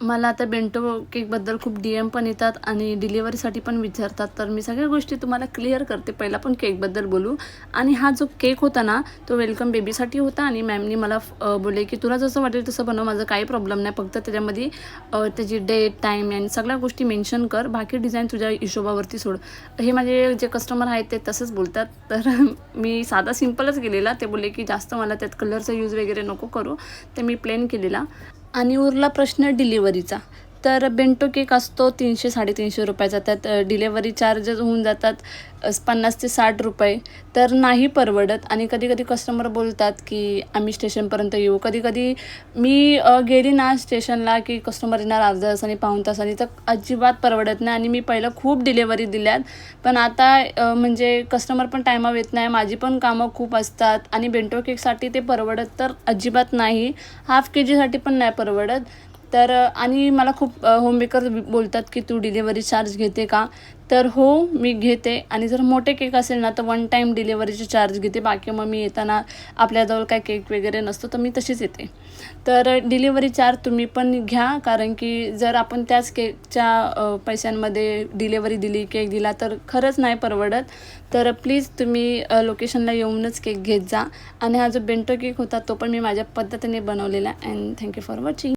मला आता बेंटो केकबद्दल खूप DM पण येतात आणि डिलिव्हरीसाठी पण विचारतात. तर मी सगळ्या गोष्टी तुम्हाला क्लिअर करते. पहिला पण केकबद्दल बोलू. आणि हा जो केक होता ना, तो वेलकम बेबीसाठी होता आणि मॅमनी मला बोलले की तुला जसं वाटेल तसं बनव, माझं काही प्रॉब्लेम नाही, फक्त त्याच्यामध्ये त्याची डेट, टाईम आणि सगळ्या गोष्टी मेन्शन कर, बाकी डिझाईन तुझ्या हिशोबावरती सोड. हे माझे जे कस्टमर आहेत ते तसंच बोलतात. तर मी साधा सिम्पलच केलेला. ते बोलले की जास्त मला त्यात कलरचा यूज वगैरे नको करू, ते मी प्लेन केलेला. आणि उरला प्रश्न डिलिव्हरीचा. तर बेंटो केक असतो 300-350 रुपयाचा. त्यात डिलेवरी चार्जेस होऊन जातात 50 ते 60 रुपये. तर नाही परवडत. आणि कधी कधी कस्टमर बोलतात की आम्ही स्टेशनपर्यंत येऊ. कधी कधी मी गेली ना स्टेशनला की कस्टमर येणार अर्ध्या तासाने, पाऊण तासाने, तर अजिबात परवडत नाही. आणि मी पहिलं खूप डिलेवरी दिल्यात, पण आता म्हणजे कस्टमर पण टायमावर येत नाही, माझी पण कामं खूप असतात. आणि बेंटो केकसाठी ते परवडत तर अजिबात नाही. हाफ KGसाठी पण नाही परवडत. तर आणि मला खूप होममेकर बोलतात की तू डिलेवरी चार्ज घेते का? तर हो, मी घेते. आणि जर मोठे केक असेल ना तर 1 टाईम डिलेवरीचे चार्ज घेते. बाकी मग मी येताना आपल्याजवळ काय केक वगैरे नसतो तर मी तशीच येते. तर डिलिव्हरी चार्ज तुम्ही पण घ्या, कारण की जर आपण त्याच केकच्या पैशांमध्ये डिलेवरी दिली, केक दिला, तर खरंच नाही परवडत. तर प्लीज तुम्ही लोकेशनला येऊनच केक घेत जा. आणि हा जो बेंटो केक होता तो पण मी माझ्या पद्धतीने बनवलेला. And thank you for watching.